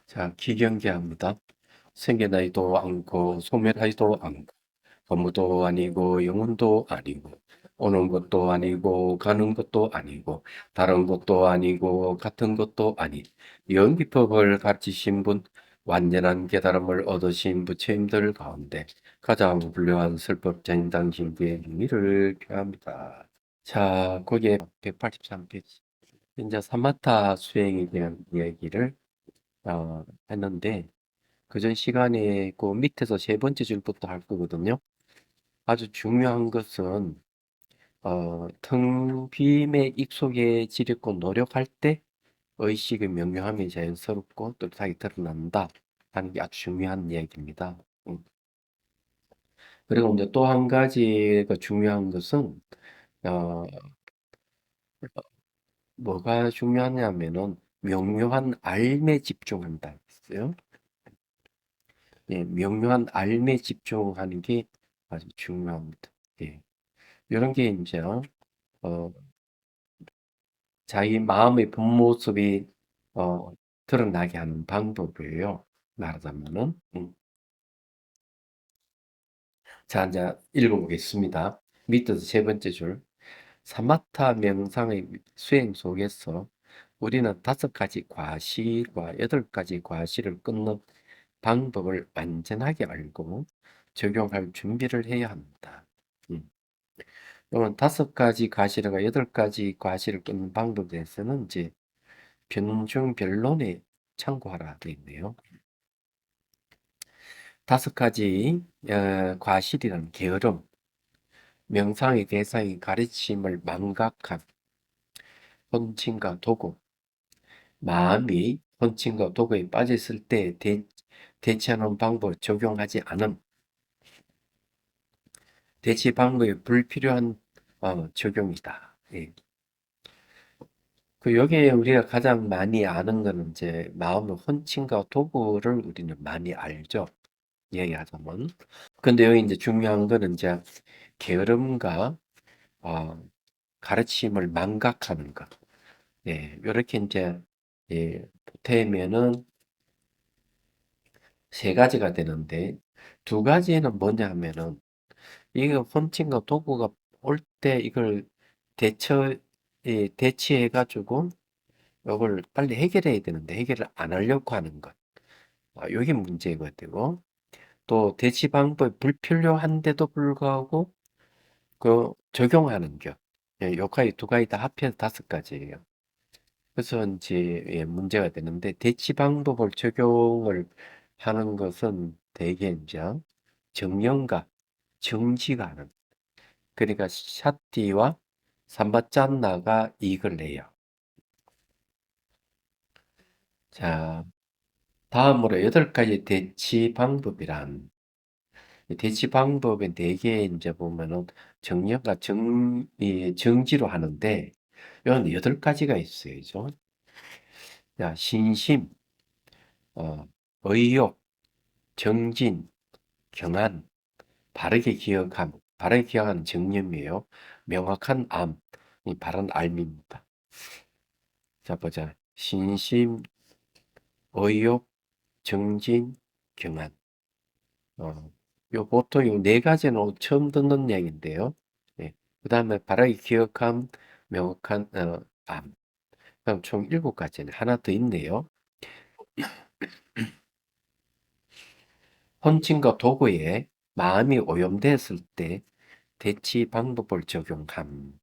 자, 기경계합니다. 생겨나지도 않고 소멸하지도 않고 건무도 아니고 영혼도 아니고 오는 것도 아니고 가는 것도 아니고 다른 것도 아니고 같은 것도 아닌 영기법을 가르치신 분, 완전한 깨달음을 얻으신 부처님들 가운데 가장 훌륭한 설법자인 당신께 의미를 표합니다. 자, 거기에 183페이지. 이제 사마타 수행에 대한 이야기를 했는데 그전 시간에 그 밑에서 세 번째 줄부터 할 거거든요. 아주 중요한 것은 텅 빔에 익숙해지려고 노력할 때 의식의 명료함이 자연스럽고 뚜렷하게 드러난다 하는 게 아주 중요한 이야기입니다. 그리고 이제 또 한 가지가 중요한 것은 어, 뭐가 중요하냐면은 명료한 알에 집중한다 했어요. 예, 명료한 알에 집중하는 게 아주 중요합니다. 예. 이런 게 이제 어, 자기 마음의 본 모습이 어, 드러나게 하는 방법이에요. 말하자면은. 자, 이제 읽어보겠습니다. 밑에서 세 번째 줄. 사마타 명상의 수행 속에서 우리는 5가지 과실과 8가지 과실을 끊는 방법을 완전하게 알고 적용할 준비를 해야 합니다. 음. 또는 5가지 과실과 8가지 과실을 끊는 방법에 대해서는 이제 변중 변론에 참고하라 되어 있네요. 5가지 과실이란 게으름, 명상의 대상이 가르침을 망각한 혼침과 도구, 마음이 혼침과 도구에 빠졌을 때 대처하는 방법을 적용하지 않음, 대치 방법이 불필요한 적용이다. 예. 그 여기에 우리가 가장 많이 아는 거는 이제 마음의 혼침과 도구를 우리는 많이 알죠. 얘기하자면. 근데 여기 이제 중요한 거는 이제 게으름과 어, 가르침을 망각하는 것. 예, 이렇게 이제 예, 보태면은 세 가지가 되는데 두 가지는 뭐냐 하면은 이게 펀칭과 도구가 올 때 이걸 대처 대치해 가지고 이걸 빨리 해결해야 되는데 해결을 안 하려고 하는 것. 이게 문제거든요. 또 대치 방법이 불필요한데도 불구하고 그 적용하는 것. 예, 요까지 두 가지 다 합해서 5가지예요. 그래서 이제 예, 문제가 되는데 대치 방법을 적용을 하는 것은 대개 이제 정령과 정지가 하는 그러니까 샤띠와 삼바짠나가 이익을 내요. 자, 다음으로 8가지 대치 방법이란 이 대치 방법의 4개 이제 보면은 정령과 정지로 하는데 이건 8가지가 있어요. 그죠? 자, 신심, 어, 의욕, 정진, 경안, 바르게 기억하는 정념이에요. 명확한 암, 이 바른 알입니다. 자, 보자. 신심, 의욕, 정진, 경안. 어, 요 보통 요 4가지는 처음 듣는 얘기인데요. 예. 그 다음에 바르게 기억함, 명확한 암. 그럼 총 7가지는 하나 더 있네요. 혼침과 도구에 마음이 오염됐을 때 대치 방법을 적용함.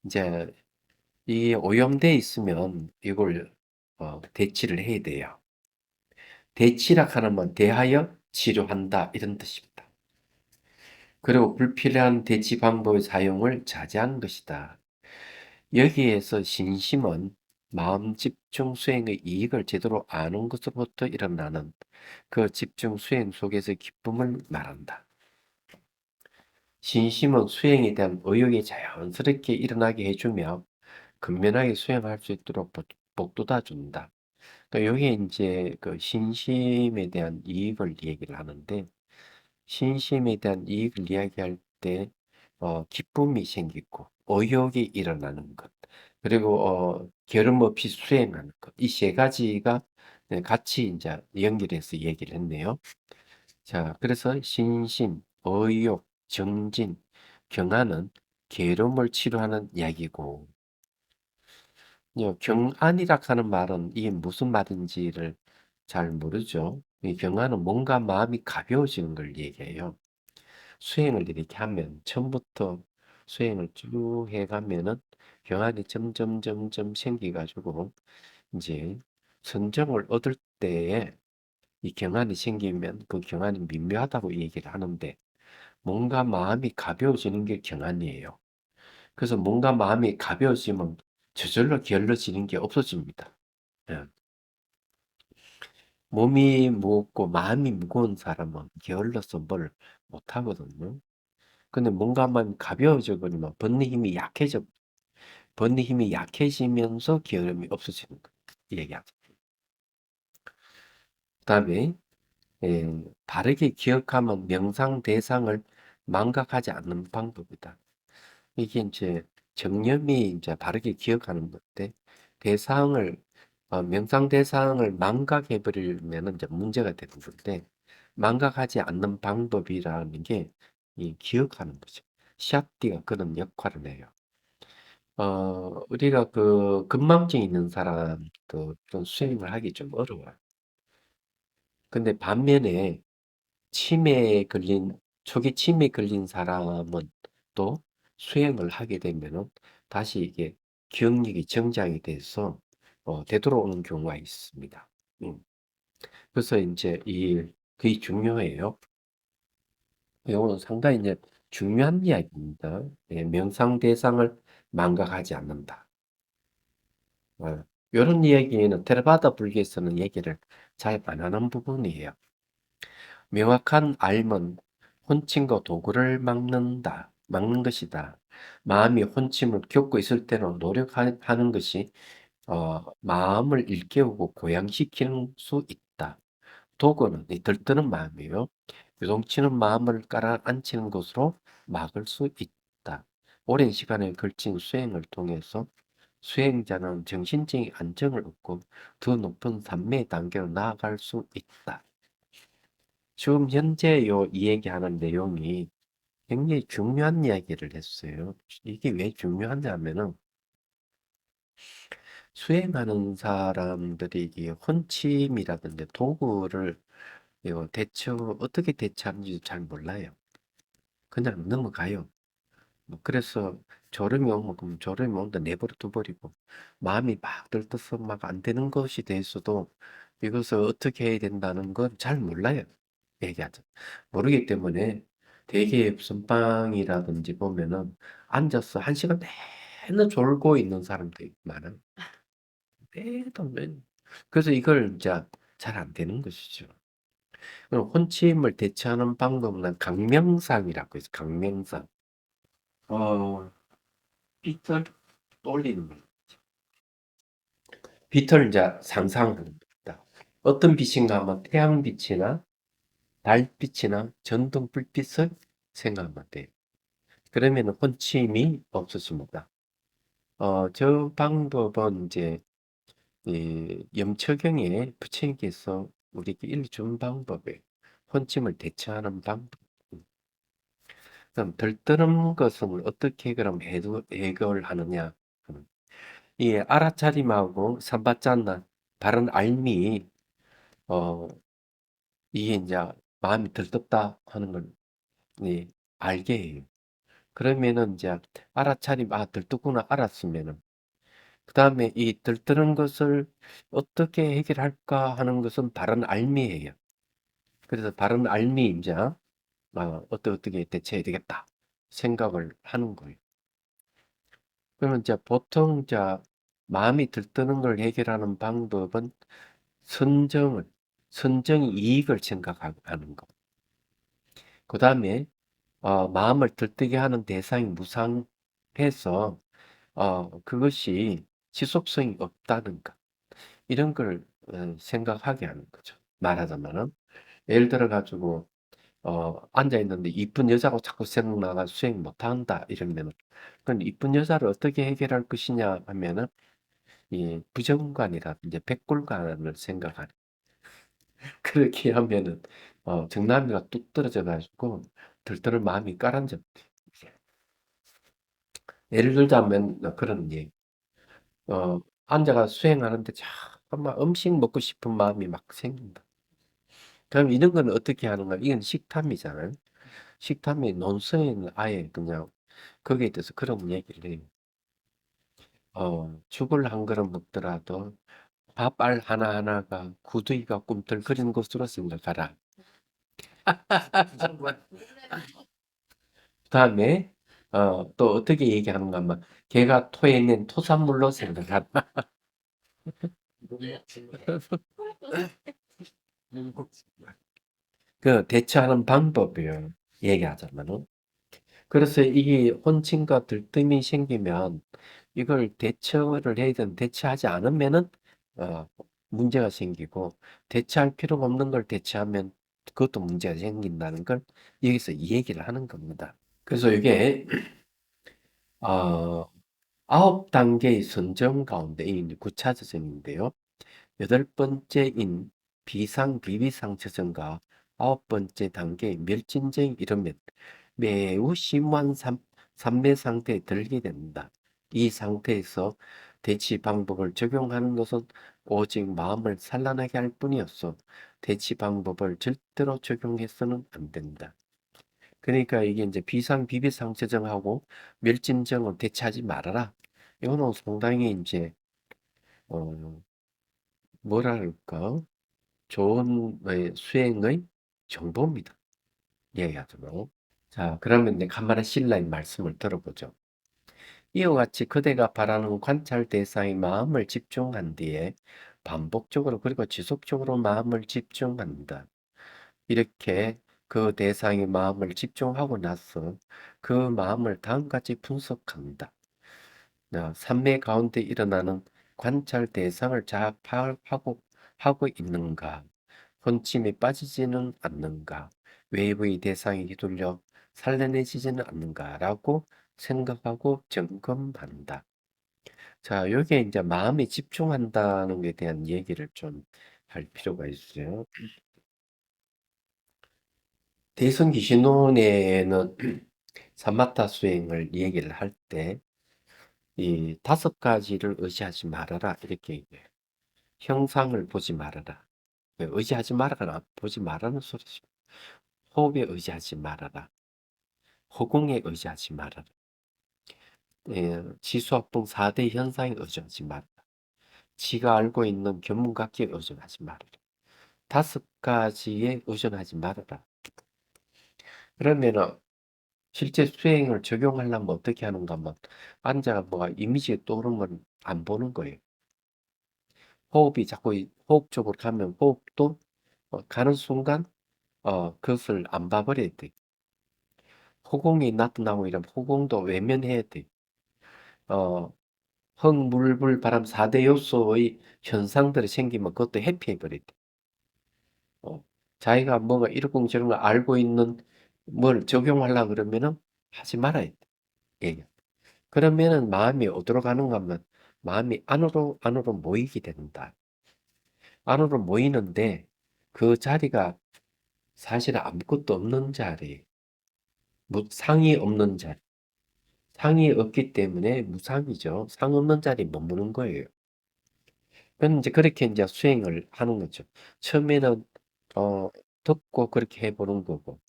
이제 이 오염돼 있으면 이걸 대치를 해야 돼요. 대치라 하면 대하여 치료한다 이런 뜻입니다. 그리고 불필요한 대치 방법의 사용을 자제하는 것이다. 여기에서 신심은 마음 집중 수행의 이익을 제대로 아는 것으로부터 일어나는 그 집중 수행 속에서 기쁨을 말한다. 신심은 수행에 대한 의욕이 자연스럽게 일어나게 해주며 근면하게 수행할 수 있도록 복돋아 준다. 그러니까 여기에 이제 그 신심에 대한 이익을 얘기를 하는데 신심에 대한 이익을 이야기할 때 기쁨이 생기고 의욕이 일어나는 것 그리고 게으름 없이 수행하는 것 이 세 가지가 네, 같이 이제 연결해서 얘기를 했네요. 자, 그래서 신심, 의욕, 정진, 경안은 괴로움을 치료하는 약이고, 경안이라 하는 말은 이게 무슨 말인지를 잘 모르죠. 이 경안은 뭔가 마음이 가벼워지는 걸 얘기해요. 수행을 이렇게 하면, 처음부터 수행을 쭉 해가면은 경안이 점점 생기가지고, 이제 선정을 얻을 때에 이 경안이 생기면 그 경안이 미묘하다고 얘기를 하는데, 뭔가 마음이 가벼워지는 게 경안이에요. 그래서 뭔가 마음이 가벼워지면 저절로 게을러지는 게 없어집니다. 예. 몸이 무겁고 마음이 무거운 사람은 게을러서 뭘 못하거든요. 근데 뭔가 마음이 가벼워져 버리면 번뇌 힘이 약해지면서 게으름이 없어지는 거 얘기하죠. 그다음에 바르게 기억하면 명상 대상을 망각하지 않는 방법이다. 이게 이제 정념이 이제 바르게 기억하는 건데, 대상을 명상 대상을 망각해 버리면 이제 문제가 되는 건데, 망각하지 않는 방법이라는 게 이 기억하는 거죠. 샤띠가 그런 역할을 해요. 우리가 그 건망증 있는 사람도 좀 수행을 하기 좀 어려워요. 근데 반면에 초기 치매에 걸린 사람은 또 수행을 하게 되면은 다시 이게 기억력이 정장이 돼서 되돌아오는 경우가 있습니다. 음. 그래서 이제 그게 중요해요. 이거는 상당히 이제 중요한 이야기입니다. 예, 명상 대상을 망각하지 않는다. 이런 이야기는 테라바다 불교에서는 얘기를 잘 안 하는 부분이에요. 명확한 알면 혼침과 도구를 막는 것이다. 마음이 혼침을 겪고 있을 때는 노력하는 것이 마음을 일깨우고 고양시키는 수 있다. 도구는 이 들뜨는 마음이에요. 요동치는 마음을 깔아앉히는 것으로 막을 수 있다. 오랜 시간에 걸친 수행을 통해서 수행자는 정신적인 안정을 얻고 더 높은 산매의 단계로 나아갈 수 있다. 지금 현재 이 얘기하는 내용이 굉장히 중요한 이야기를 했어요. 이게 왜 중요하냐면은 수행하는 사람들이 이 혼침이라든지 도구를 이거 어떻게 대처하는지 잘 몰라요. 그냥 넘어가요. 뭐 그래서 졸음이 오면 그럼 졸음이 온다 내버려 둬버리고, 마음이 막 들떠서 막 안 되는 것이 돼서도 이것을 어떻게 해야 된다는 건 잘 몰라요. 얘기하죠. 모르기 때문에 대개 선방이라든지 보면은 앉아서 1시간 내내 졸고 있는 사람들이 많아요. 매일. 그래서 이걸 이제 잘 안 되는 것이죠. 그럼 혼침을 대처하는 방법은 강명상이라고 해서 강명상. 어, 빛을 올리는 거예요. 빛을 이제 상상하는 겁니다. 어떤 빛인가 하면 태양빛이나 달빛이나 전등 불빛을 생각하면 돼요. 그러면 혼침이 없어집니다. 저 방법은 이제 이 염초경에 부처님께서 우리에게 일준 방법이에요. 혼침을 대처하는 방법. 그럼 들뜨는 것은 어떻게 그럼 해결하느냐? 이 알아차림하고 삼바짠나 바른 알미, 어, 이게 이제 마음이 들떴다 하는 걸 예, 알게 해요. 그러면은 이제 알아차림, 들떴구나 알았으면은 그 다음에 이 들뜨는 것을 어떻게 해결할까 하는 것은 바른 알미예요. 그래서 바른 알미 이제 어떻게 대처해야 되겠다 생각을 하는 거예요. 그러면 이제 보통 이제 마음이 들뜨는 걸 해결하는 방법은 선정을, 선정이 이익을 생각하는 거. 그 다음에 마음을 들뜨게 하는 대상이 무상해서 그것이 지속성이 없다는 것. 이런 걸 생각하게 하는 거죠. 말하자면은 예를 들어 가지고 앉아 있는데 이쁜 여자가 자꾸 생각나가 수행 못 한다 이러면은, 그럼 이쁜 여자를 어떻게 해결할 것이냐 하면은 이 부정관이라든지 백골관을 생각하는 그렇게 하면은 정남이가 뚝 떨어져 가지고 들떠는 마음이 가라앉아. 예를 들자면 그런 예. 앉아가 수행하는데 잠깐만 음식 먹고 싶은 마음이 막 생긴다. 그럼 이런 건 어떻게 하는가? 이건 식탐이잖아요. 식탐이 논서에는 아예 그냥 거기에 대해서 그런 얘기를 해요. 죽을 한 그릇 먹더라도 밥알 하나하나가 구더기가 꿈틀거리는 것으로 생각하라. 그다음에 또 어떻게 얘기하는가 하면 개가 토해낸 토산물로 생각하라. 그 대처하는 방법이에요. 얘기하자면은. 그래서 이게 혼침과 들뜸이 생기면 이걸 대처를 해야 되는 대처하지 않으면은 어, 문제가 생기고 대처할 필요가 없는 걸 대처하면 그것도 문제가 생긴다는 걸 여기서 이 얘기를 하는 겁니다. 그래서 이게 어, 9단계의 선정 가운데 이 9차 저정인데요. 여덟 번째인 비상, 비비상 저정과 9번째 단계의 멸진정이 이르면 매우 심한 산매 상태에 들게 됩니다. 이 상태에서 대치 방법을 적용하는 것은 오직 마음을 산란하게 할 뿐이었어. 대치 방법을 절대로 적용해서는 안 된다. 그러니까 이게 이제 비상, 비비상 저정하고 멸진정은 대체하지 말아라. 이거는 상당히 이제 어, 뭐랄까 좋은 수행의 정보입니다. 얘기하자면. 자, 그러면 이제 간만에 신라의 말씀을 들어보죠. 이와 같이 그대가 바라는 관찰 대상의 마음을 집중한 뒤에 반복적으로 그리고 지속적으로 마음을 집중한다. 이렇게 그 대상의 마음을 집중하고 나서 그 마음을 다음같이 분석한다. 산매 가운데 일어나는 관찰 대상을 잘 파악하고 있는가? 혼침에 빠지지는 않는가? 외부의 대상이 휘둘려 살려내지지는 않는가라고 생각하고 점검한다. 자, 여기에 이제 마음에 집중한다는 것에 대한 얘기를 좀 할 필요가 있어요. 대성기신론에는 사마타 수행을 얘기를 할 때 이 다섯 가지를 의지하지 말아라 이렇게 얘기해요. 형상을 보지 말아라. 의지하지 말아라. 보지 말라는 소리죠. 호흡에 의지하지 말아라. 허공에 의지하지 말아라. 지수합동 4대 현상에 의지하지 말아라. 지가 알고 있는 견문각기에 의존하지 말아라. 다섯 가지에 의존하지 말아라. 그러면은 실제 수행을 적용하려면 어떻게 하는가 하면 앉아가 뭐가 이미지에 떠오르는 건 안 보는 거예요. 호흡이 자꾸 호흡 쪽으로 가면 호흡도 가는 순간 그것을 안 봐버려야 돼. 허공이 나타나고 이러면 허공도 외면해야 돼. 어, 흙, 물, 불, 바람 4대 요소의 현상들이 생기면 그것도 회피해버려야 돼. 어, 자기가 뭔가 이러쿵저러쿵 알고 있는 뭘 적용하려고 그러면은 하지 말아야 돼. 예. 그러면은 마음이 어디로 가는가 하면 마음이 안으로 모이게 된다. 안으로 모이는데 그 자리가 사실 아무것도 없는 자리, 상이 없는 자리. 상이 없기 때문에 무상이죠. 상 없는 자리에 머무는 거예요. 그럼 이제 그렇게 이제 수행을 하는 거죠. 처음에는 어, 듣고 그렇게 해보는 거고,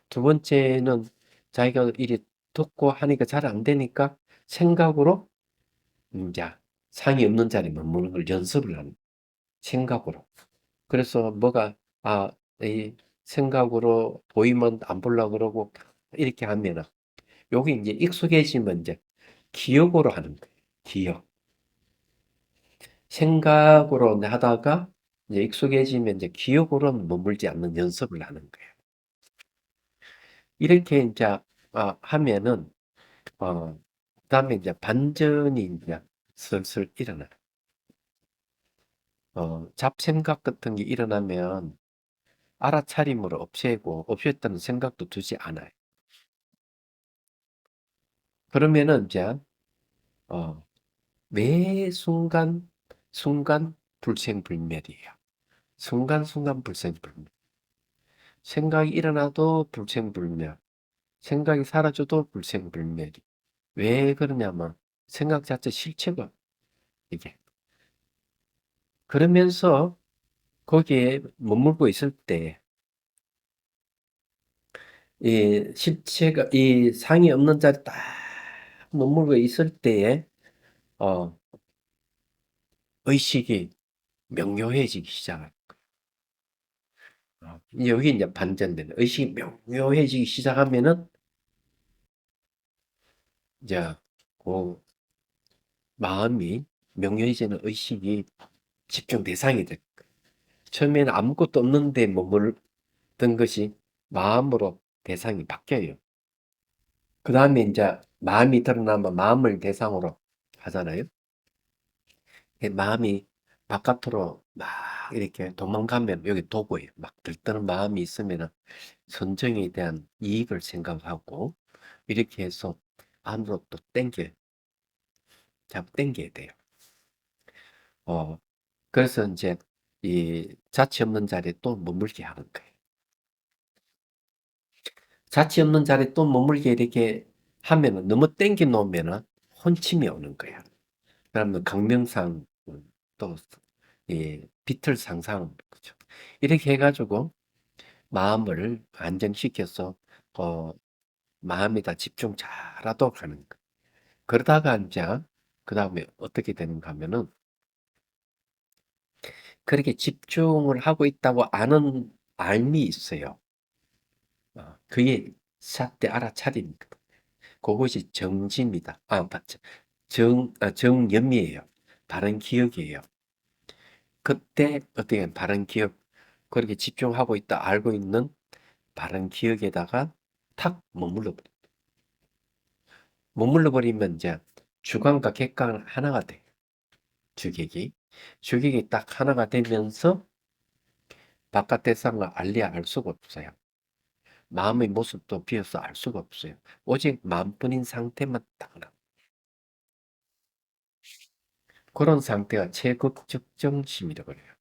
두 번째는 자기가 이리 듣고 하니까 잘 안 되니까 생각으로 이제 상이 없는 자리에 머무는 걸 연습을 하는 생각으로. 그래서 뭐가 이 생각으로 보이면 안 보려고 그러고 이렇게 하면은 여기 이제 익숙해지면 이제 기억으로 하는 거예요. 기억. 생각으로 하다가 이제 익숙해지면 이제 기억으로는 머물지 않는 연습을 하는 거예요. 이렇게 이제 하면은 그다음에 이제 반전이 이제 슬슬 일어나요. 잡생각 같은 게 일어나면 알아차림으로 없애고 없앴다는 생각도 두지 않아요. 그러면은 이제 매 순간 불생불멸이에요. 순간순간 불생불멸. 생각이 일어나도 불생불멸. 생각이 사라져도 불생불멸이. 왜 그러냐면 생각 자체 실체가 이게. 그러면서 거기에 머물고 있을 때 이 실체가 이 상이 없는 자리에 딱 머물고 있을 때에 어 의식이 명료해지기 시작할 여기 이제 반전되는 의식이 명료해지기 시작하면은 이제 그 마음이 명료해지는 의식이 집중 대상이 돼. 처음에는 아무것도 없는데 머물던 것이 마음으로 대상이 바뀌어요. 그 다음에 이제 마음이 드러나면 마음을 대상으로 하잖아요. 마음이 바깥으로 막 이렇게 도망가면 여기 도구예요. 막 들떠는 마음이 있으면 선정에 대한 이익을 생각하고 이렇게 해서 안으로 또 자꾸 땡겨야 돼요. 그래서 이제 이 자취 없는 자리에 또 머물게 하는 거예요. 자취 없는 자리에 또 머물게 이렇게 하면은 너무 땡겨 놓으면은 혼침이 오는 거야. 그러면 강명상 또 비틀 상상 그죠. 이렇게 해가지고 마음을 안정시켜서 어, 마음에다 집중 잘하도록 하는 거. 그러다가 이제 그 다음에 어떻게 되는가 하면은 그렇게 집중을 하고 있다고 아는 알미 있어요. 그게 샷때 알아차립니다. 그것이 정지입니다. 맞죠. 정념이에요. 바른 기억이에요. 그때 어떻게 바른 기억, 그렇게 집중하고 있다 알고 있는 바른 기억에다가 탁 머물러 버리면 이제 주관과 객관 하나가 돼요. 주객이. 주객이 딱 하나가 되면서 바깥 대상을 알 수가 없어요. 마음의 모습도 비어서 알 수가 없어요. 오직 마음뿐인 상태만 딱 나. 그런 상태가 최극적정심이라고 그래요.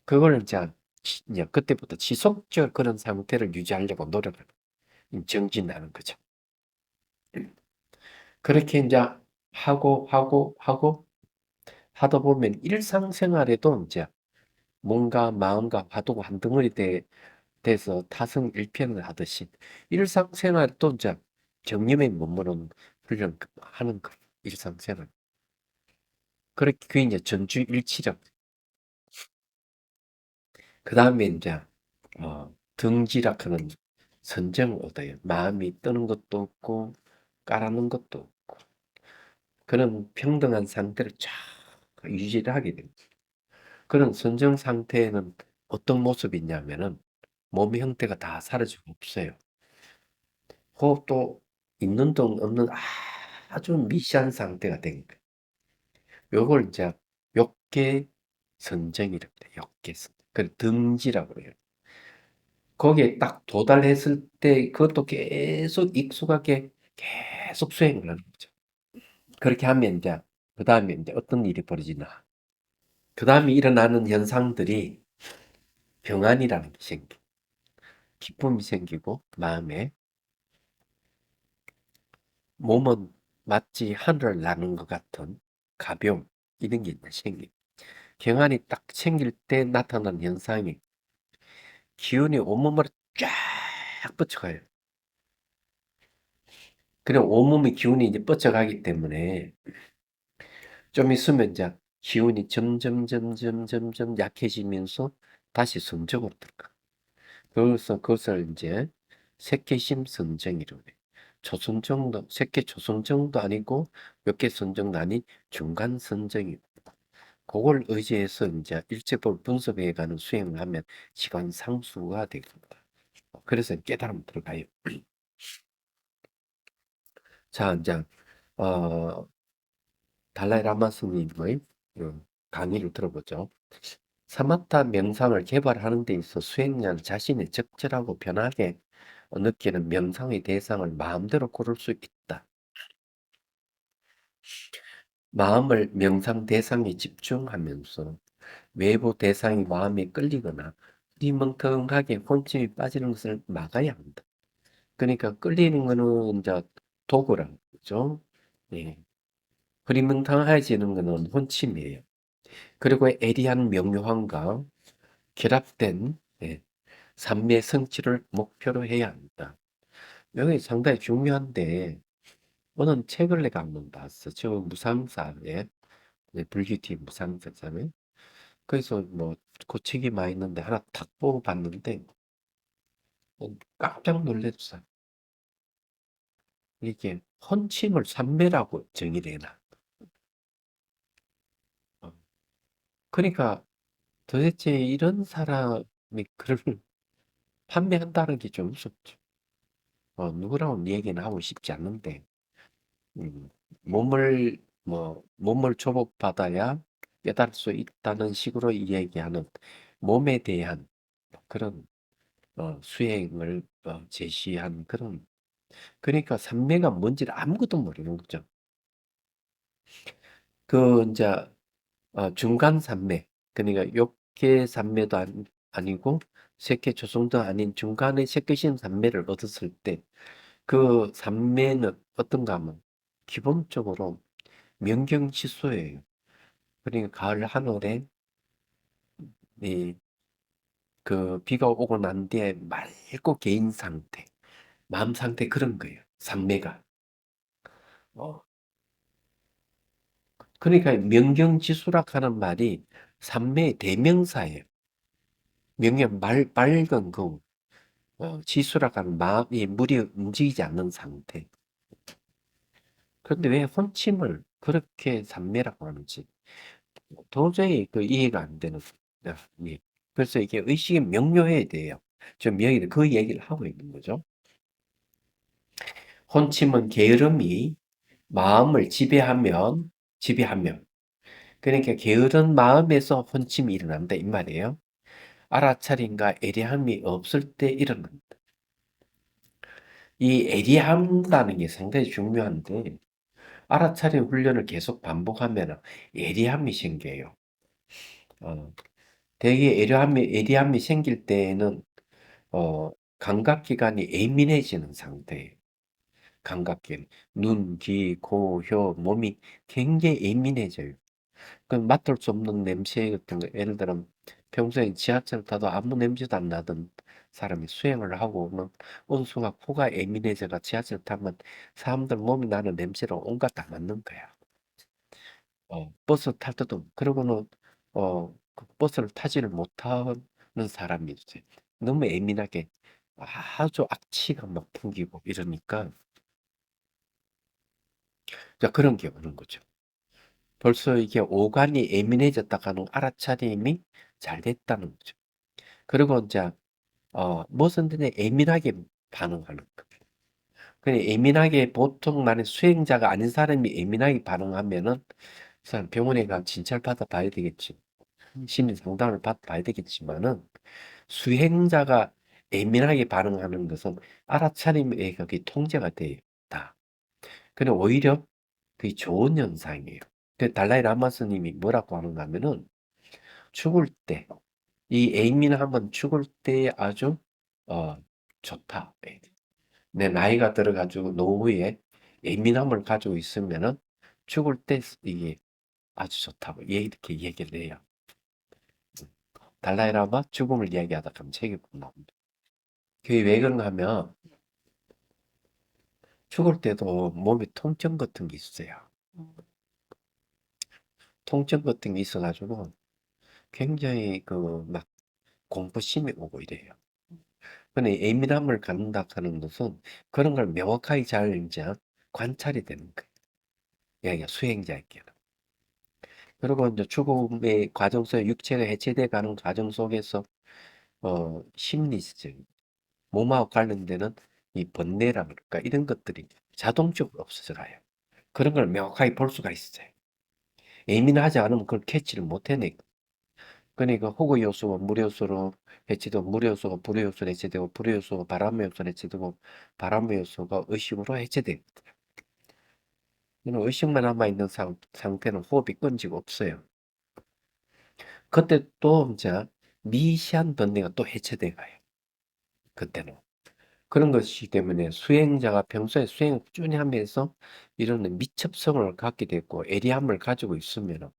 그걸 이제 그때부터 지속적 그런 상태를 유지하려고 노력을 정진하는 거죠. 그렇게 이제 하고 하다 보면 일상생활에도 이제 몸과 마음과 화두가 한 덩어리 돼서 타성일편을 하듯이 일상생활도 이제 정념에 머무는 훈련 하는 거예요. 일상생활. 그렇게 그게 이제 전주일치력. 그 다음에 이제 등지라 하는 선정을 얻어요. 마음이 뜨는 것도 없고 까라는 것도 없고 그런 평등한 상태를 쫙 유지를 하게 됩니다. 그런 선정 상태에는 어떤 모습이 있냐면은 몸의 형태가 다 사라지고 없어요. 호흡도 있는 동 없는 아주 미시한 상태가 된 거예요. 요걸 이제 욕계 선정이라고 해요. 욕계 선정. 그 등지라고 해요. 거기에 딱 도달했을 때 그것도 계속 익숙하게 계속 수행을 하는 거죠. 그렇게 하면 이제 그다음에 이제 어떤 일이 벌어지나. 그다음에 일어나는 현상들이 평안이라는 게 기쁨이 생기고 마음에 몸은 마치 하늘을 나는 것 같은 가벼움 이런 게 이제 생겨요. 경안이 딱 생길 때 나타나는 현상이 기운이 온몸으로 쫙 뻗쳐가요. 그럼 온몸의 기운이 이제 뻗쳐가기 때문에 좀 있으면 이제 기운이 점점 약해지면서 다시 성적으로 들어가. 그래서 그것을 이제 색계심 선정이라고 해요. 초선정도, 색계 초선정도 아니고 몇 개 선정도 아닌 중간 선정이고. 그걸 의지해서 이제 일체법 분석해 가는 수행을 하면 시간 상수가 되겠습니다. 그래서 깨달음 들어가요. 자, 이제, 어, 달라이 라마 스님의 강의를 들어보죠. 사마타 명상을 개발하는 데 있어 수행자는 자신이 적절하고 편하게 느끼는 명상의 대상을 마음대로 고를 수 있다. 마음을 명상 대상에 집중하면서 외부 대상이 마음에 끌리거나 흐리멍텅하게 혼침이 빠지는 것을 막아야 한다. 그러니까 끌리는 거는 이제 도구라는 거죠. 예. 흐리멍텅해지는 거는 혼침이에요. 그리고 애리한 명료함과 결합된 예, 삶의 성취를 목표로 해야 한다. 여기 상당히 중요한데 어느 책을 내가 한번 봤어. 저 무상사에 불규티 무상사잖아요. 그래서 뭐 그 책이 많이 있는데 하나 탁 보고 봤는데 깜짝 놀랐어. 이게 헌침을 삼매라고 정의를 해놔. 어. 그러니까 도대체 이런 사람이 글을 판매한다는 게 좀 무섭죠. 누구라고 얘기는 하고 싶지 않는데, 음, 몸을 조복받아야 깨달을 수 있다는 식으로 이야기하는 몸에 대한 그런 수행을 제시한 그런, 그러니까 삼매가 뭔지를 아무것도 모르는 거죠. 이제 중간 산매, 그러니까 욕계 산매도 아니고 색계 조성도 아닌 중간에 색계신 산매를 얻었을 때 그 산매는 어떤가 하면 기본적으로 명경지수예요. 그러니까 가을 하늘에 이 비가 오고 난 뒤에 맑고 개인 상태, 마음 상태 그런 거예요. 산매가. 어, 그러니까 명경지수라 하는 말이 산매의 대명사예요. 명령 맑은 그 지수라고 는 마음이 물이 움직이지 않는 상태. 그런데 왜 혼침을 그렇게 산매라고 하는지 도저히 이해가 안 되는 거예요. 예. 그래서 이게 의식이 명료해야 돼요. 지금 여기 그 얘기를 하고 있는 거죠. 혼침은 게으름이 마음을 지배하면, 그러니까 게으른 마음에서 혼침이 일어난다 이 말이에요. 알아차림과 애리함이 없을 때 일어난다. 이 애리함이라는 게 상당히 중요한데 알아차림 훈련을 계속 반복하면 예리함이 생겨요. 어, 되게 예리함이 생길 때에는 감각기관이 예민해지는 상태예요. 감각기, 눈, 귀, 코, 혀, 몸이 굉장히 예민해져요. 그 맡을 수 없는 냄새 같은 거, 예를 들어 평소에 지하철 타도 아무 냄새도 안 나던 사람이 수행을 하고 오면 어느 순간 코가 예민해져가 지하철 타면 사람들 몸이 나는 냄새를 온갖 다 맡는 거야. 버스 탈 때도 그러고는 그 버스를 타지를 못하는 사람이 이제 너무 예민하게 아주 악취가 막 풍기고 이러니까 자 그런 게 오는 거죠. 벌써 이게 오간이 예민해졌다가는 알아차림이 잘 됐다는 거죠. 그리고 이제 무엇이든지 예민하게 반응하는 거. 근데 예민하게 보통 나는 수행자가 아닌 사람이 예민하게 반응하면은 그 사람 병원에 가 진찰 받아 봐야 되겠지. 심리 상담을 받아야 되겠지만은 수행자가 예민하게 반응하는 것은 알아차림의 그게 통제가 되다. 근데 오히려 그게 좋은 현상이에요. 그 달라이 라마 스님이 뭐라고 하는가 하면은 죽을 때, 이 예민함은 죽을 때 아주 어, 좋다. 내 나이가 들어가지고 노후에 예민함을 가지고 있으면은 죽을 때 이게 아주 좋다고 이렇게 얘기를 해요. 달라이라마 죽음을 이야기하다 그럼 책이 나옵니다. 그게 왜 그런가 하면 죽을 때도 몸에 통증 같은 게 있어요. 통증 같은 게 있어가지고 굉장히 막 공포심이 오고 이래요. 근데 예민함을 갖는다 하는 것은 그런 걸 명확하게 잘 이제 관찰이 되는 거예요. 야, 수행자에게는. 그리고 이제 죽음의 과정 속에 육체가 해체돼 가는 과정 속에서 심리적, 몸하고 관련되는 이 번뇌라 그럴까 이런 것들이 자동적으로 없어져가요. 그런 걸 명확하게 볼 수가 있어요. 예민하지 않으면 그걸 캐치를 못 해내. 그러니까 호구 요소가 물 요소로 해체되고 물 요소가 불의 요소로 해체되고 불의 요소가 바람의 요소로 해체되고 바람의 요소가 의식으로 해체돼. 의식만 남아있는 상태는 호흡이 끊지가 없어요. 그때 또 이제 미시한 번뇌가 또 해체돼 가요. 그때는. 그런 것이기 때문에 수행자가 평소에 수행을 꾸준히 하면서 이런 미첩성을 갖게 됐고 예리함을 가지고 있으면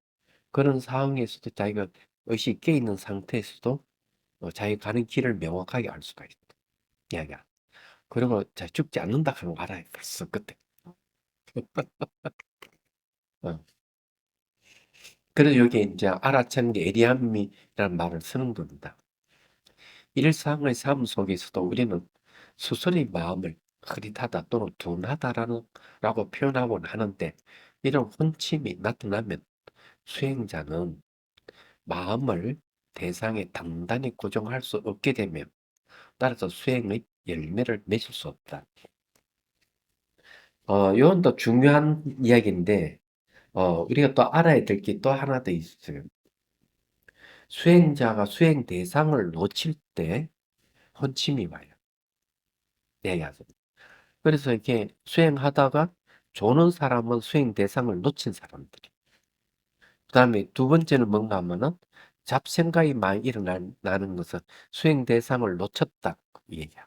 그런 상황에서도 자기가 의식이 깨 있는 상태에서도 자기가 가는 길을 명확하게 알 수가 있다. 이야기야. 그리고 자, 죽지 않는다 하는 거 알아요. 벌써 그때. 어. 그래서 여기 이제 알아차는 게 예리함이라는 말을 쓰는 겁니다. 일상의 삶 속에서도 우리는 스스로의 마음을 흐릿하다 또는 둔하다라는 라고 표현하곤 하는데 이런 혼침이 나타나면 수행자는 마음을 대상에 단단히 고정할 수 없게 되며 따라서 수행의 열매를 맺을 수 없다. 이건 또 중요한 이야기인데 우리가 또 알아야 될 게 또 하나 더 있어요. 수행자가 수행 대상을 놓칠 때 혼침이 와요. 얘기하세요. 그래서 이렇게 수행하다가 조는 사람은 수행 대상을 놓친 사람들이. 그 다음에 두 번째는 뭔가 하면은 잡생각이 많이 일어나는 것은 수행 대상을 놓쳤다. 그 얘기야.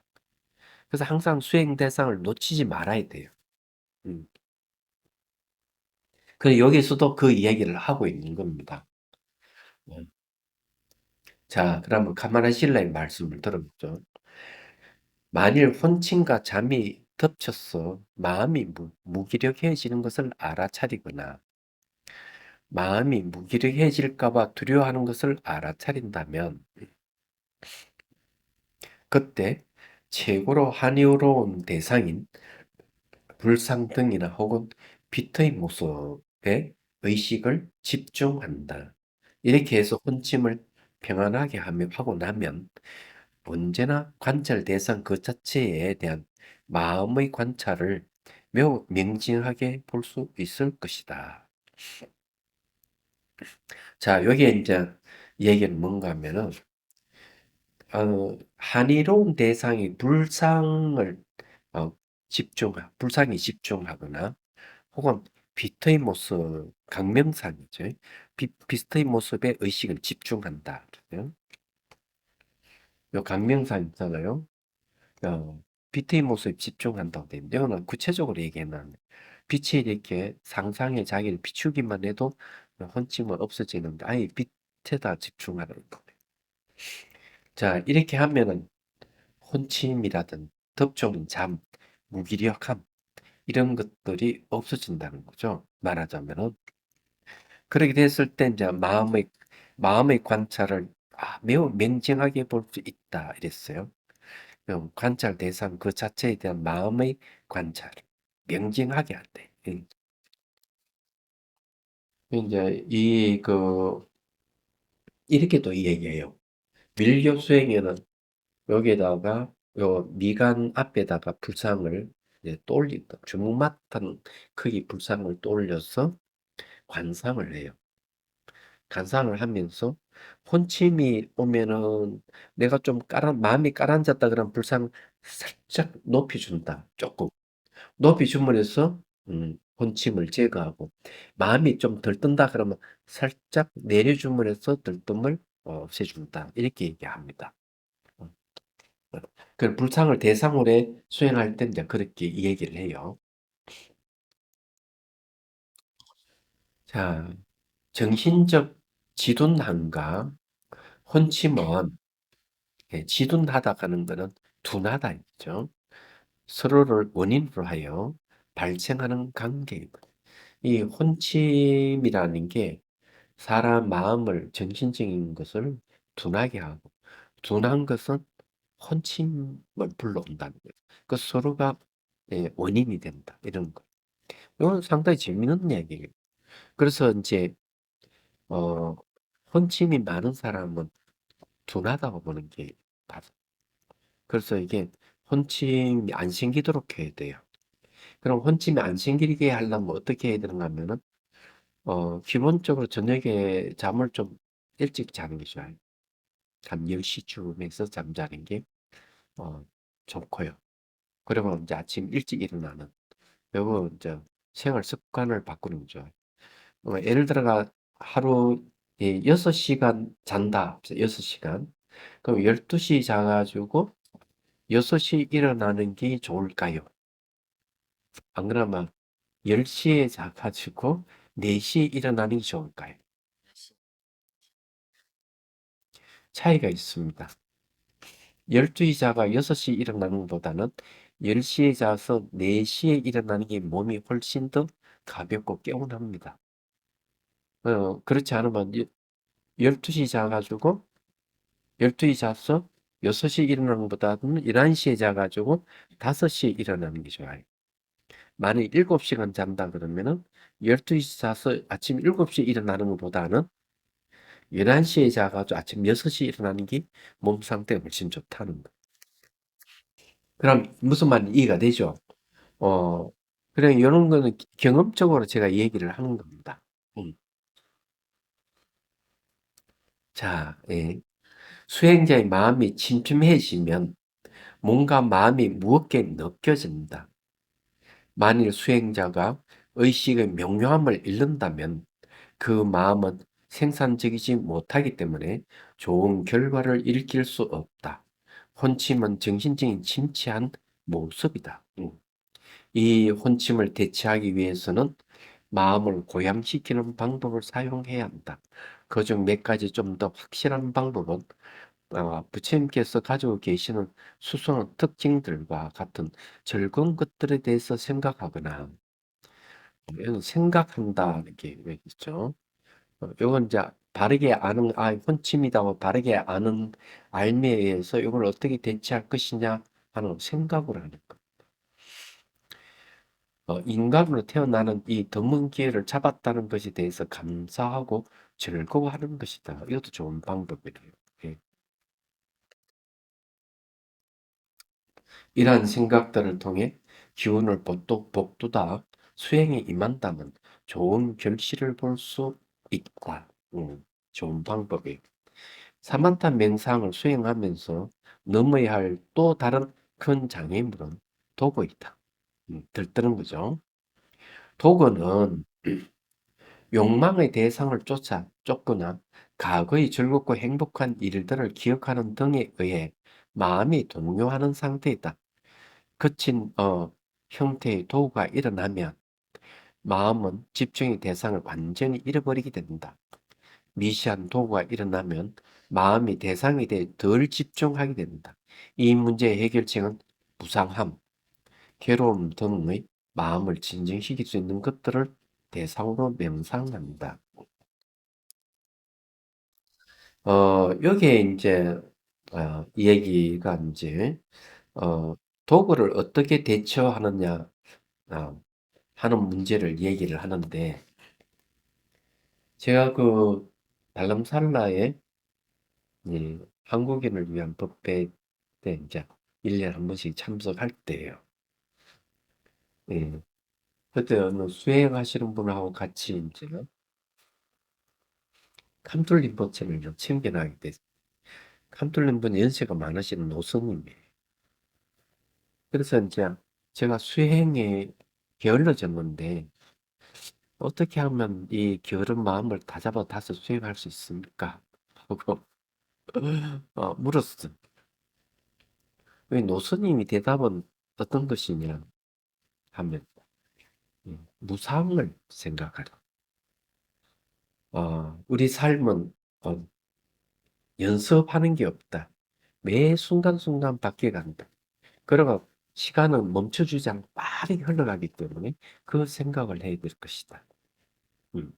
그래서 항상 수행 대상을 놓치지 말아야 돼요. 음. 그래서 여기서도 그 이야기를 하고 있는 겁니다. 음. 자, 그러면 가만하실래 말씀을 들어보죠. 만일 혼침과 잠이 덮쳐서 마음이 무기력해지는 것을 알아차리거나 마음이 무기력해질까 봐 두려워하는 것을 알아차린다면 그때 최고로 한이로운 대상인 불상 등이나 혹은 빛의 모습에 의식을 집중한다. 이렇게 해서 혼침을 평안하게 하고 나면 언제나 관찰 대상 그 자체에 대한 마음의 관찰을 매우 명징하게 볼 수 있을 것이다. 자, 여기에 이제 얘기는 뭔가 하면은 한이로운 대상이 어, 불상이 집중하거나 혹은 빛의 모습, 강명상이죠. 빛의 모습에 의식을 집중한다. 그래요. 요 강명상 있잖아요. 빛의 모습에 집중한다고 되어 있는데, 이거는 구체적으로 얘기하면 빛이 이렇게 상상에 자기를 비추기만 해도 혼침은 없어지는데, 아예 빛에다 집중하는 거예요. 자, 이렇게 하면은 혼침이라든 덮쳐오는 잠, 무기력함 이런 것들이 없어진다는 거죠. 말하자면은 그렇게 됐을 때 이제 마음의 관찰을 매우 명징하게 볼 수 있다 이랬어요. 관찰 대상 그 자체에 대한 마음의 관찰 명징하게 한대. 이제 이렇게 또 얘기해요. 밀교 수행에는 여기에다가 요 미간 앞에다가 불상을 이제 떠올린다. 주먹만한 크기 불상을 떠올려서 관상을 해요. 관상을 하면서 혼침이 오면은 내가 좀 마음이 가라앉았다 그러면 불상 살짝 높여준다. 조금. 높여줌으로써 혼침을 제거하고 마음이 좀 들뜬다 그러면 살짝 내려줌으로써 들뜸을 없애준다. 이렇게 얘기합니다. 어. 그 불상을 대상으로 수행할 때 이제 그렇게 이 얘기를 해요. 자, 정신적 지둔함과 혼침은 지둔하다 하는 거는 둔하다 있죠. 서로를 원인으로 하여 발생하는 관계입니다. 이 혼침이라는 게 사람 마음을 정신적인 것을 둔하게 하고 둔한 것은 혼침을 불러온다는 거예요. 그 서로가 원인이 된다. 이런 거. 이건 상당히 재밌는 이야기예요. 그래서 이제 어, 혼침이 많은 사람은 둔하다고 보는 게 맞아. 그래서 이게 혼침이 안 생기도록 해야 돼요. 그럼 혼침이 안 생기게 하려면 어떻게 해야 되는가 하면은 기본적으로 저녁에 잠을 좀 일찍 자는 게 좋아요. 한 10시쯤에서 잠자는 게 어, 좋고요. 그리고 이제 아침 일찍 일어나는 요거 이제 생활 습관을 바꾸는 거죠. 예를 들어가 하루에 6시간 잔다. 6시간. 그럼 12시 자가지고 6시 일어나는 게 좋을까요? 안 그러면 10시에 자가지고 4시에 일어나는 게 좋을까요? 차이가 있습니다. 12시 자가 6시 일어나는 것보다는 10시에 자서 4시에 일어나는 게 몸이 훨씬 더 가볍고 개운합니다. 그렇지 않으면 12시 자가지고 12시 자서 6시 일어나는 것보다는 11시에 자가지고 5시에 일어나는 게 좋아요. 만약 7시간 잔다 그러면은 12시 자서 아침 7시에 일어나는 것보다는 11시에 자가지고 아침 6시에 일어나는 게 몸 상태가 훨씬 좋다는 거. 그럼 무슨 말인지 이해가 되죠? 어, 그래, 이런 거는 경험적으로 제가 얘기를 하는 겁니다. 음. 자, 수행자의 마음이 침침해지면 뭔가 마음이 무겁게 느껴집니다. 만일 수행자가 의식의 명료함을 잃는다면 그 마음은 생산적이지 못하기 때문에 좋은 결과를 일으킬 수 없다. 혼침은 정신적인 침체한 모습이다. 이 혼침을 대체하기 위해서는 마음을 고양시키는 방법을 사용해야 한다. 그중 몇 가지 좀 더 확실한 방법은 부처님께서 가지고 계시는 수수한 특징들과 같은 즐거운 것들에 대해서 생각하거나 이건 생각한다 이렇게 있죠. 이건 이제 바르게 아는 혼침이다고 바르게 아는 알미에 의해서 이걸 어떻게 대체할 것이냐 하는 생각을 하는 것. 인간으로 태어나는 이 드문 기회를 잡았다는 것에 대해서 감사하고 즐거워하는 것이다. 이것도 좋은 방법이래요. 예. 이러한 생각들을 통해 기운을 복돋아 수행에 임한다면 좋은 결실을 볼 수 있다. 좋은 방법이에요. 사만타 명상을 수행하면서 넘어야 할 또 다른 큰 장애물은 도거이다. 들뜨는 거죠. 도거는 욕망의 대상을 쫓거나 과거의 즐겁고 행복한 일들을 기억하는 등에 의해 마음이 동요하는 상태이다. 거친 형태의 도구가 일어나면 마음은 집중의 대상을 완전히 잃어버리게 된다. 미시한 도구가 일어나면 마음이 대상에 대해 덜 집중하게 된다. 이 문제의 해결책은 무상함, 괴로움 등의 마음을 진정시킬 수 있는 것들을 대상으로 명상한다. 여기에 이제 이 얘기가 이제 도구를 어떻게 대처하느냐 어, 하는 문제를 얘기를 하는데 제가 그 달람살라에 한국인을 위한 법회 때 이제 1년에 한 번씩 참석할 때예요. 예. 그때 어느 수행하시는 분하고 같이 이제 캄툴림보체를 좀 챙겨나가게 됐어요. 캄툴림보는 연세가 많으신 노스님이에요. 그래서 이제 제가 수행에 게을러졌는데 어떻게 하면 이 게으른 마음을 다잡아 다시 수행할 수 있습니까? 하고 물었어. 왜 노스님이 대답은 어떤 것이냐 하면 무상을 생각하라. 우리 삶은 연습하는 게 없다. 매 순간순간 바뀌어간다. 그러고 시간은 멈춰주지 않고 빠르게 흘러가기 때문에 그 생각을 해야 될 것이다. 음.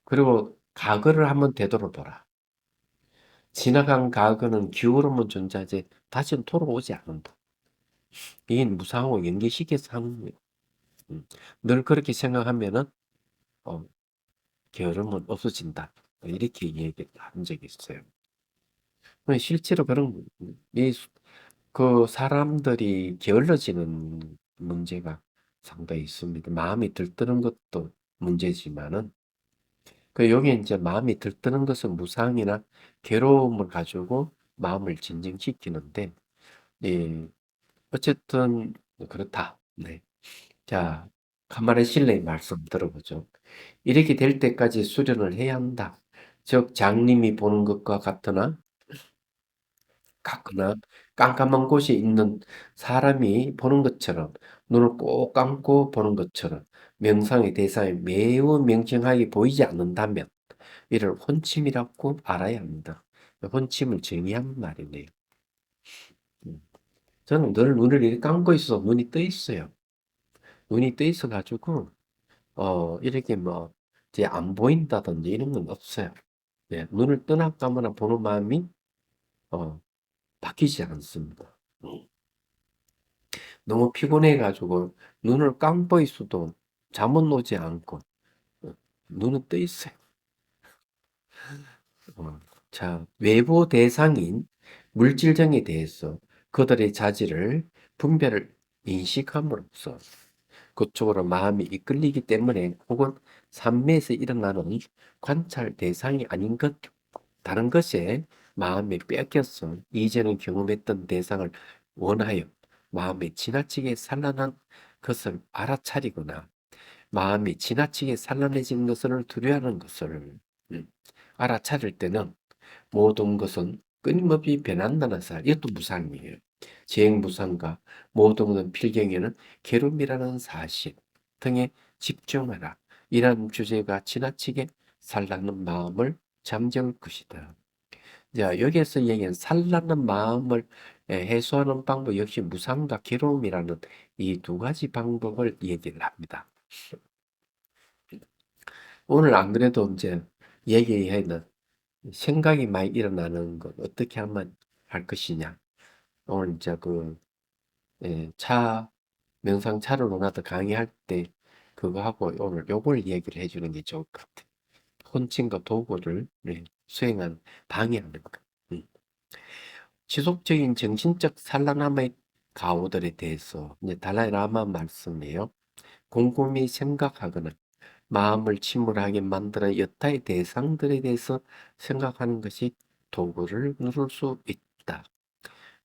그리고 과거를 한번 되돌아보라. 지나간 과거는 기울어만 존재하지 다시는 돌아오지 않는다. 이게 무상하고 연계시켜서 하는 거예요. 늘 그렇게 생각하면은 어, 게으름은 없어진다. 이렇게 얘기를 한 적이 있어요. 실제로 그런 그 사람들이 게을러지는 문제가 상당히 있습니다. 마음이 들뜨는 것도 문제지만은 여기 이제 마음이 들뜨는 것은 무상이나 괴로움을 가지고 마음을 진정시키는데 예, 어쨌든 그렇다. 네. 자, 가마레 실레의 말씀 들어보죠. 이렇게 될 때까지 수련을 해야 한다. 즉 장님이 보는 것과 같거나 깜깜한 곳에 있는 사람이 보는 것처럼 눈을 꼭 감고 보는 것처럼 명상의 대상이 매우 명징하게 보이지 않는다면 이를 혼침이라고 알아야 합니다. 혼침을 정의한 말이네요. 음. 저는 늘 눈을 이렇게 감고 있어서 눈이 떠 있어요. 눈이 떠 있어 가지고 이렇게 뭐 이제 안 보인다든지 이런 건 없어요. 네, 눈을 뜨나 감거나 보는 마음이 어, 바뀌지 않습니다. 음. 너무 피곤해 가지고 눈을 감고 있어도 잠은 오지 않고 어, 눈은 떠 있어요. 어, 자, 외부 대상인 물질정에 대해서 그들의 자질을 분별을 인식함으로써 그쪽으로 마음이 이끌리기 때문에 혹은 산매에서 일어나는 관찰 대상이 아닌 것, 다른 것에 마음에 뺏겨서 이전에 경험했던 대상을 원하여 마음에 지나치게 산란한 것을 알아차리거나 마음이 지나치게 산란해진 것을 두려워하는 것을 음, 알아차릴 때는 모든 것은 끊임없이 변한다는 사실, 이것도 무상이에요. 재행무상과 모든 것은 필경에는 괴로움이라는 사실 등에 집중하라. 이런 주제가 지나치게 산란한 마음을 잠재울 것이다. 자, 여기에서 얘기한 산란한 마음을 해소하는 방법 역시 무상과 괴로움이라는 이 두 가지 방법을 얘기를 합니다. 오늘 안 그래도 이제 얘기했는 생각이 많이 일어나는 것 어떻게 하면 할 것이냐. 오늘 이제 예, 명상 차를 원하다 강의할 때 그거 하고 오늘 요걸 얘기를 해주는 게 좋을 것 같아요. 혼칭과 도구를 수행한 방해하는 것. 음. 지속적인 정신적 산란함의 가오들에 대해서 이제 달라이 라마 말씀이에요. 곰곰이 생각하거나 마음을 침울하게 만드는 여타의 대상들에 대해서 생각하는 것이 도구를 누를 수 있다.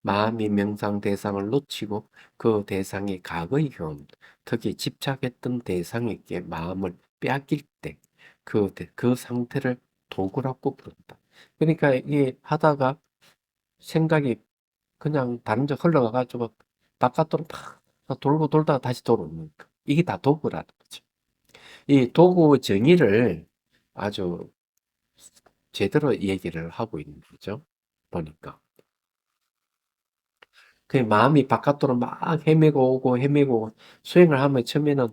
마음이 명상 대상을 놓치고 그 대상의 과거의 경험, 특히 집착했던 대상에게 마음을 빼앗길 때 그 상태를 도구라고 부른다. 그러니까 이게 하다가 생각이 그냥 다른 데 흘러가가지고 바깥으로 막 돌고 돌다가 다시 돌아오는 거. 이게 다 도구라는 거죠. 이 도구 정의를 아주 제대로 얘기를 하고 있는 거죠. 보니까. 그 마음이 바깥으로 막 헤매고 오고 헤매고 오고 수행을 하면 처음에는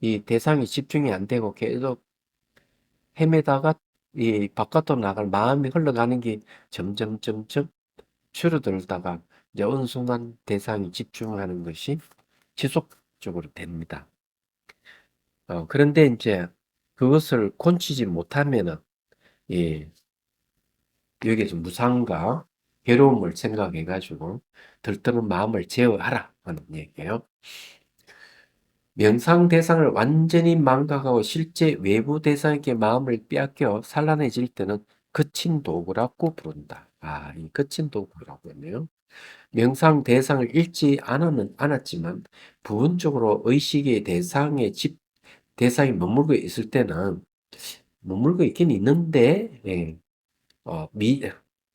이 대상이 집중이 안 되고 계속 헤매다가 이 바깥으로 나갈 마음이 흘러가는 게 점점 줄어들다가 이제 어느 순간 대상이 집중하는 것이 지속적으로 됩니다. 그런데 이제 그것을 곤치지 못하면은 예, 여기에서 무상과 괴로움을 생각해 가지고 들뜨는 마음을 제어하라 하는 얘기예요. 명상 대상을 완전히 망각하고 실제 외부 대상에게 마음을 빼앗겨 산란해질 때는 거친 도구라고 부른다. 이 거친 도구라고 했네요. 명상 대상을 잃지 않았지만 부분적으로 의식의 대상이 머물고 있을 때는 머물고 있긴 있는데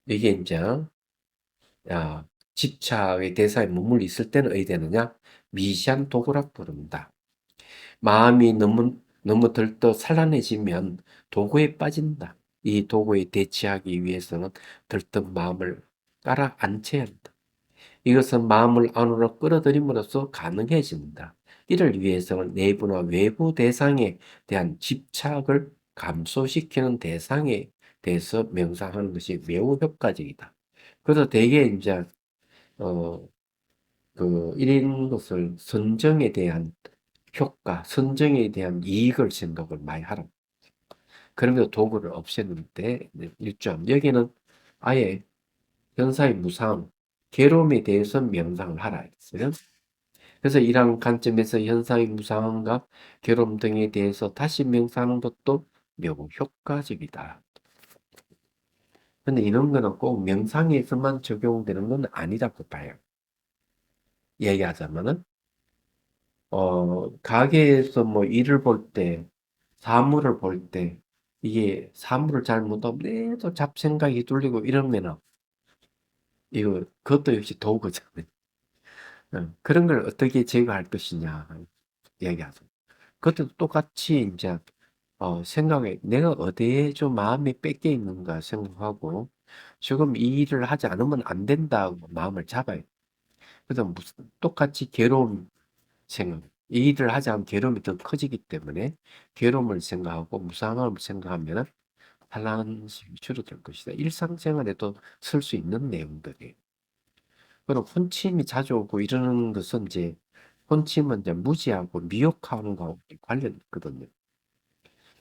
이게 이제 아, 집착의 대상에 머물러 있을 때는 어디 되느냐? 미시한 도구라 부른다. 마음이 너무 들떠 산란해지면 도구에 빠진다. 이 도구에 대치하기 위해서는 들뜬 마음을 깔아앉혀야 한다. 이것은 마음을 안으로 끌어들임으로써 가능해진다. 이를 위해서는 내부나 외부 대상에 대한 집착을 감소시키는 대상에 대해서 명상하는 것이 매우 효과적이다. 그래서 대개 이제 어, 이런 것을 선정에 대한 효과, 선정에 대한 이익을 생각을 많이 하라. 그러면서 도구를 없애는데 일조함. 여기는 아예 현사의 무상, 괴로움에 대해서 명상을 하라 했어요. 그래서 이러한 관점에서 현상의 무상함과 괴로움 등에 대해서 다시 명상하는 것도 매우 효과적이다. 근데 이런 거는 꼭 명상에서만 적용되는 건 아니라고 봐요. 얘기하자면은, 가게에서 뭐 일을 볼 때, 사물을 볼 때, 이게 사물을 잘 못하면 계속 잡생각이 뚫리고 이러면은 이거 그것도 역시 도구잖아요. 그런 걸 어떻게 제거할 것이냐 이야기하죠. 그것도 똑같이 이제 생각에 내가 어디에 좀 마음이 뺏겨 있는가 생각하고 지금 이 일을 하지 않으면 안 된다고 마음을 잡아요. 그래서 무슨 똑같이 괴로움 생각, 이 일을 하지 않으면 괴로움이 더 커지기 때문에 괴로움을 생각하고 무상함을 생각하면 한란식이 줄어들 것이다. 일상생활에도 쓸 수 있는 내용들이에요. 그리고 혼침이 자주 오고 이러는 것은 이제 혼침은 이제 무지하고 미혹하는 거하고 관련이 있거든요.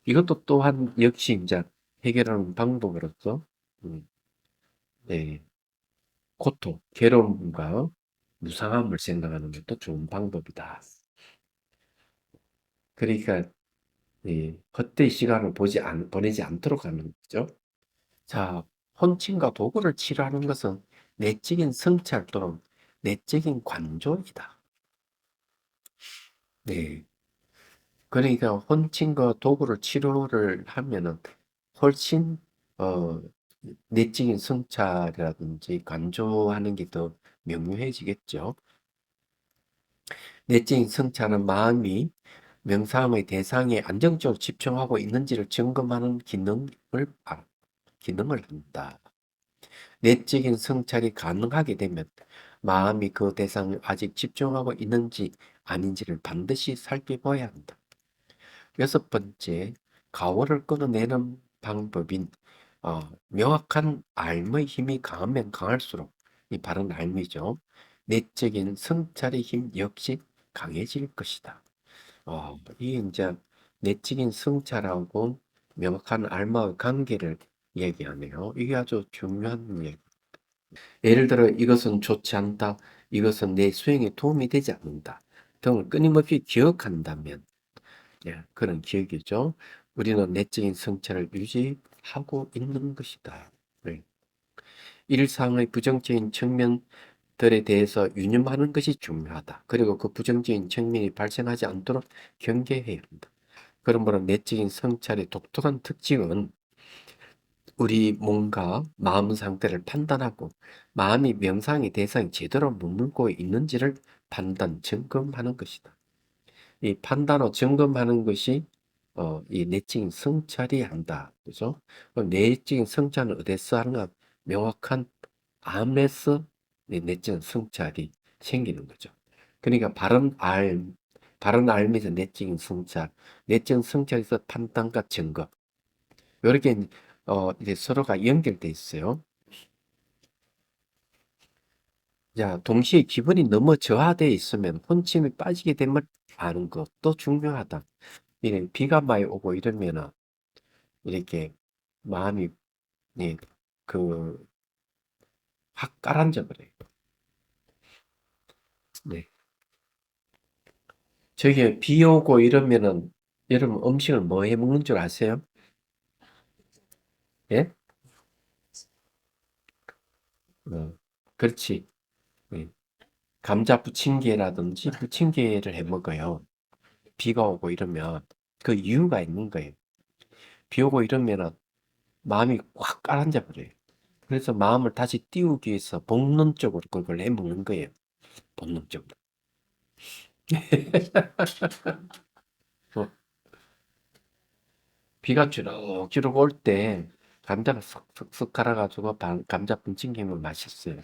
이것도 또한 역시 이제 해결하는 방법으로서 음, 네, 고통, 괴로움과 무상함을 생각하는 것도 좋은 방법이다. 그러니까 헛되이 시간을 보내지 않도록 하는 거죠. 자, 혼침과 도구를 치료하는 것은 내적인 성찰 또는 내적인 관조이다. 네. 그러니까 혼침과 도구를 치료를 하면은 훨씬 어, 내적인 성찰이라든지 간조하는 게 더 명료해지겠죠. 내적인 성찰은 마음이 명상의 대상에 안정적으로 집중하고 있는지를 점검하는 기능을 한다. 내적인 성찰이 가능하게 되면 마음이 그 대상에 아직 집중하고 있는지 아닌지를 반드시 살펴봐야 한다. 여섯 번째, 가오를 끊어내는 방법인 명확한 알의 힘이 강하면 강할수록 이 바른 알미죠. 내적인 성찰의 힘 역시 강해질 것이다. 이게 이제 내적인 성찰하고 명확한 알마의 관계를 얘기하네요. 이게 아주 중요한 얘기. 예를 들어 이것은 좋지 않다, 이것은 내 수행에 도움이 되지 않는다 등을 끊임없이 기억한다면 그런 기억이죠. 우리는 내적인 성찰을 유지하고 있는 것이다. 네. 일상의 부정적인 측면들에 대해서 유념하는 것이 중요하다. 그리고 그 부정적인 측면이 발생하지 않도록 경계해야 한다. 그러므로 내적인 성찰의 독특한 특징은 우리 몸과 마음 상태를 판단하고 마음이 명상의 대상에 제대로 머물고 있는지를 판단, 점검하는 것이다. 이 판단하고 점검하는 것이 이 내적인 성찰이 한다. 그죠? 그럼 내적인 성찰은 어디서 하는가? 명확한 암에서 내적인 성찰이 생기는 거죠. 그러니까 바른 알면서 내적인 성찰, 내적인 성찰에서 판단과 증거. 이렇게 이제 서로가 연결돼 있어요. 자, 동시에 기분이 너무 저하되어 있으면 혼침이 빠지게 되면 아는 것도 중요하다. 이래 비가 많이 오고 이러면은 이렇게 마음이 예, 그 확 가라앉아 버려요. 네. 저기 비 오고 이러면은 여러분 음식을 뭐 해 먹는 줄 아세요? 예? 그렇지. 예. 감자 부침개라든지 부침개를 해 먹어요. 비가 오고 이러면 그 이유가 있는 거예요. 비 오고 이러면은 마음이 확 가라앉아 버려요. 그래서 마음을 다시 띄우기 위해서 본능적으로 그걸 해 먹는 거예요. 본능적으로. 어, 비가 주룩주룩 올 때 감자가 쓱쓱쓱 갈아가지고 감자 bunching기면 맛있어요.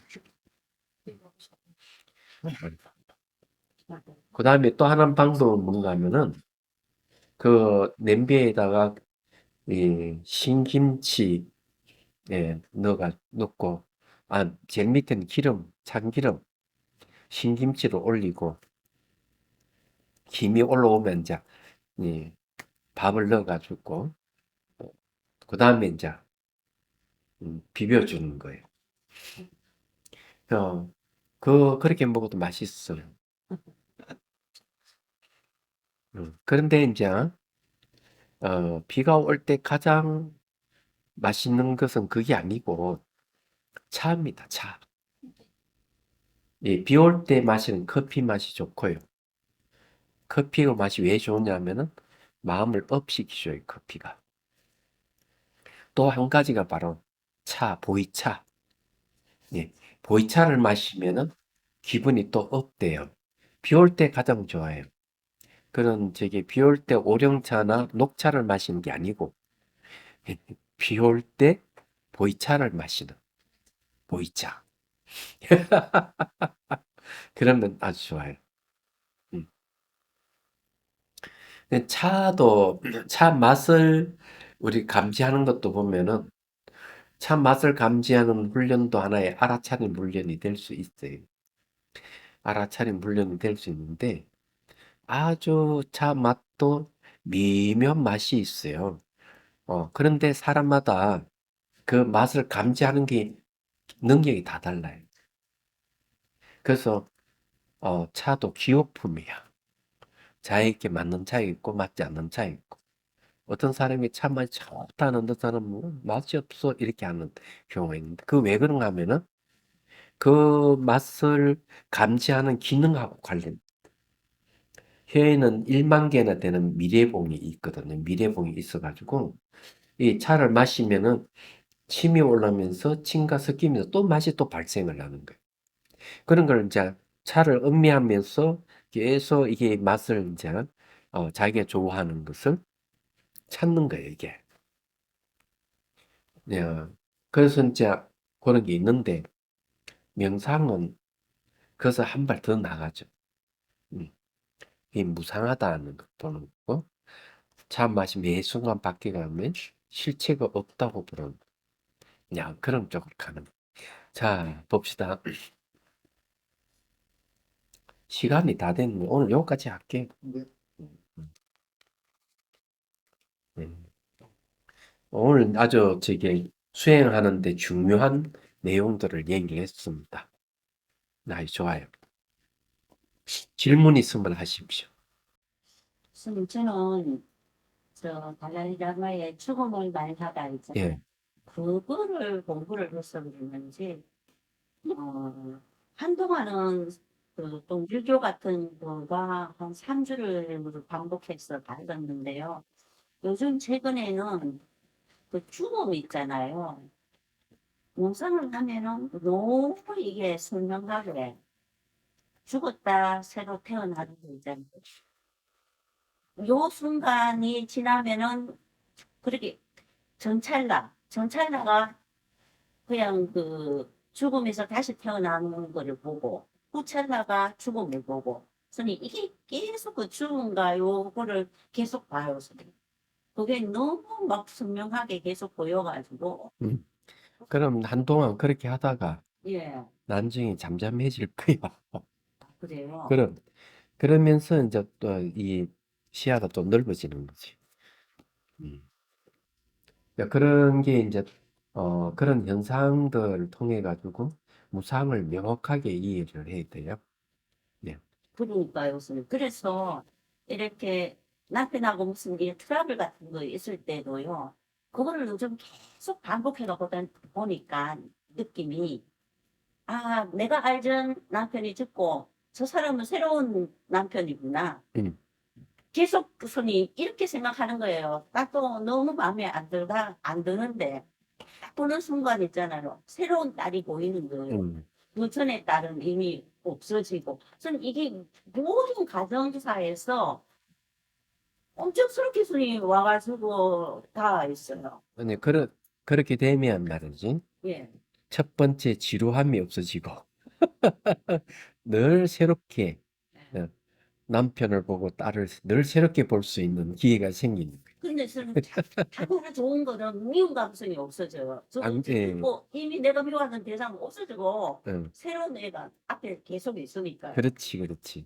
그 다음에 또 하나 방법은 뭔가 하면은 그 냄비에다가 이 신김치 넣고 제일 밑에는 기름, 참기름, 신김치를 올리고 김이 올라오면 이제 이 밥을 넣어가지고 그 다음에 이제 비벼주는 거예요. 어, 그렇게 먹어도 맛있어요. 그런데 이제 비가 올 때 가장 맛있는 것은 그게 아니고 차입니다. 차. 비 올 때 마시는 커피 맛이 좋고요. 커피의 맛이 왜 좋냐면은 마음을 업시키줘요, 커피가. 또 한 가지가 바로 보이차. 예, 보이차를 마시면은 기분이 또 업돼요. 비 올 때 가장 좋아요. 그런 비 올 때 오령차나 녹차를 마시는 게 아니고 비 올 때 보이차를 마시는 보이차. 그러면 아주 좋아요. 음. 근데 차 맛을 우리 감지하는 것도 보면은 차 맛을 감지하는 훈련도 하나의 알아차림 훈련이 될 수 있어요. 알아차림 훈련이 될 수 있는데 아주 차 맛도 미묘한 맛이 있어요. 그런데 사람마다 그 맛을 감지하는 게 능력이 다 달라요. 그래서 차도 기호품이야. 자기에게 맞는 차가 있고 맞지 않는 차가 있고 어떤 사람이 차 맛이 좋다는 어떤 사람은 맛이 없어 이렇게 하는 경우가 있는데 그 왜 그런가 하면은 그 맛을 감지하는 기능하고 관련 혀에는 1만 개나 되는 미뢰봉이 있거든요. 미뢰봉이 있어가지고 이 차를 마시면은 침이 올라오면서 침과 섞이면서 또 맛이 또 발생을 하는 거예요. 그런 걸 이제 차를 음미하면서 계속 이게 맛을 이제 자기가 좋아하는 것을 찾는 거예요, 이게. 예. 그래서 이제 그런 게 있는데 명상은 그래서 한 발 더 나가죠. 음. 이 무상하다는 거 보는 거고 차 맛이 매 순간 바뀌어가면 실체가 없다고 보는 그냥 그런 쪽으로 가는 거예요. 자, 봅시다. 시간이 다 됐네. 오늘 여기까지 할게. 네. 음, 음. 오늘 아주 수행하는데 중요한 내용들을 얘기를 했습니다. 아주 좋아요. 질문 있으면 하십시오. 선생님, 저는 달라리 라마의 죽음을 말하다 있잖아요. 예, 그거를 공부를 해서 그랬는지, 한동안은 또 유교 같은 거가 한 3주를 반복해서 다뤘는데요. 요즘 최근에는 그 죽음 있잖아요. 몽상을 하면은 너무 이게 선명하게 죽었다 새로 태어나는 거 있잖아요. 요 순간이 지나면은 그렇게 전찰나가 그냥 그 죽음에서 다시 태어나는 거를 보고 후찰나가 죽음을 보고 선생님 이게 계속 그 죽음과 요거를 계속 봐요 선생님. 그게 너무 막 선명하게 계속 보여가지고 음. 그럼 한동안 그렇게 하다가 예 나중에 잠잠해질 거야. 그래요. 그럼, 그러면서 이제 또 이 시야가 또 넓어지는 거지. 음. 그러니까 그런 게 이제, 그런 현상들을 통해 가지고 무상을 명확하게 이해를 해야 돼요. 네. 그러니까요 선생님. 그래서 이렇게 남편하고 무슨 일 트러블 같은 거 있을 때도요. 그거를 요즘 계속 반복해가 보니까 느낌이 아, 내가 알던 남편이 죽고 저 사람은 새로운 남편이구나. 음. 계속 그 손이 이렇게 생각하는 거예요. 나도 너무 마음에 안 드는데 딱 보는 순간 있잖아요. 새로운 딸이 보이는 거예요. 음. 그 전에 딸은 이미 없어지고. 저는 이게 모든 가정사에서 엄청스럽게 손이 와가지고 다 있어요. 아니, 그렇게 되면 말이지. 예. 첫 번째 지루함이 없어지고, 늘 새롭게, 어, 남편을 보고 딸을 늘 새롭게 볼 수 있는 기회가 생기는 거예요. 근데 저는 당연히 좋은 거는 미움 감성이 없어져요. 저도 예, 듣고 이미 내가 미워하는 대상은 없어지고 응, 새로운 애가 앞에 계속 있으니까요. 그렇지, 그렇지.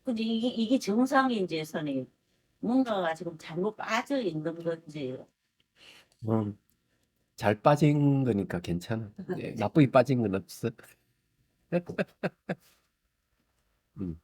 근데 이게 정상인지 선이 뭔가가 지금 잘못 빠져 있는 건지. 음, 잘 빠진 거니까 괜찮아. 예, 나쁘게 빠진 건 없어. 음.